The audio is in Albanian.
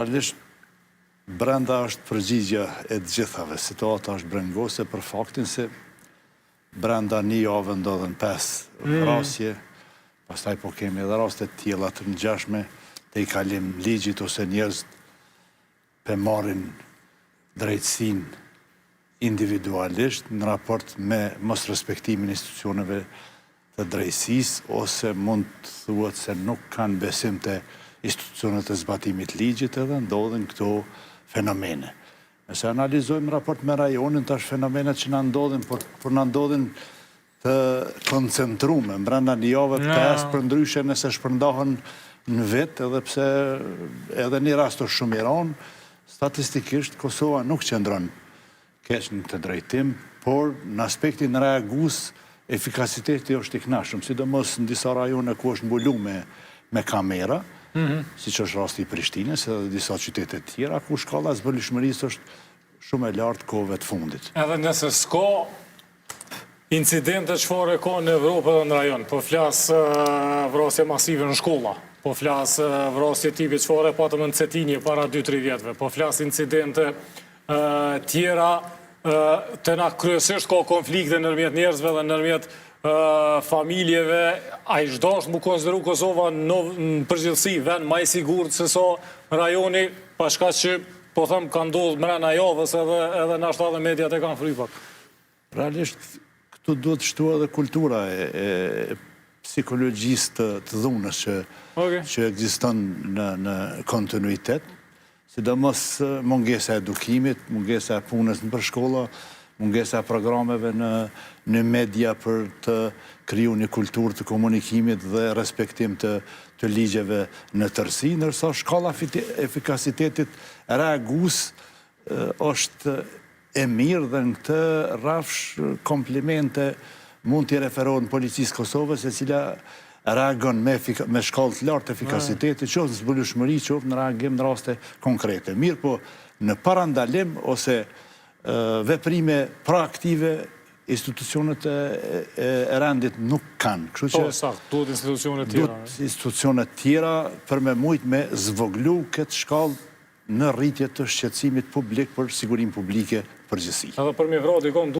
Realisht, brenda është përgjigja e të gjithave. Situata është brengose për faktin se brenda një javë ndodhen 5 vrasje, pastaj po kemi edhe raste të tjera të ngjashme te i kalim ligjit ose njerëz pe marrin drejtësinë individualisht në raport me mos respektimin e institucioneve të drejtësisë ose mund të thuhet se nuk kanë besim te institucionet e zbatimit ligjit edhe ndodhen këto fenomene. Nëse analizojmë raport me rajonin, tash fenomenet që na ndodhin, por na ndodhin të koncentrume, brenda një jave 5 për ndryshe nëse shpërndahen në vit, edhe pse edhe një rast është shumë i rënd, statistikisht Kosova nuk qëndron keq në këtë drejtim, por në aspektin reagues efikasiteti është i kënaqshëm, sidomos në disa rajone ku është mbuluar me kamera, siç është rasti i Prishtinës edhe disa qytete të tjera ku shkalla e zbulueshmërisë është shumë e lartë kohëve të fundit. Edhe nëse s'ka incidente çfarë ka në Evropë dhe në rajon, po flas vrasje masive në shkolla, po flas vrasje tipi çfarë patëm në Cetinje para 2-3 vjetëve, po flas incidente tjera të na kryesisht ka konflikte ndërmjet njerëzve dhe ndërmjet familjeve, a i shdash mu konsideru Kosova në përgjithësi vend ma i sigurt se sa rajoni, pashka që po thëmë ka ndodhë mrena javës edhe nashta dhe mediat e kanë frypak. Realisht, këtu duhet shtu edhe kultura e psikologjisë të dhunës që ekziston në kontinuitet, sidomos mungesa e edukimit, mungesa e punës në përshkolla, mungesa e programeve në media për të kriju një kulturë të komunikimit dhe respektim të ligjeve në tërësi, ndërsa shkalla efikasitetit reagues është e mirë dhe në këtë rrafsh komplimente mund t'i referohen policisë Kosovës, e cila reagon me shkallë të lartë efikasitetit, qoftë në zbulueshmëri, qoftë në reagim në raste konkrete. Mirë po, në parandalim ose veprime proaktive institucionet e rendit nuk kanë. Po, sakt, duhet institucionet tjera. Duhet institucionet tjera për me mujt me zvoglu këtë shkallë në rritje të shqetësimit publik për sigurim publike përgjithësi. Edhe për me vrati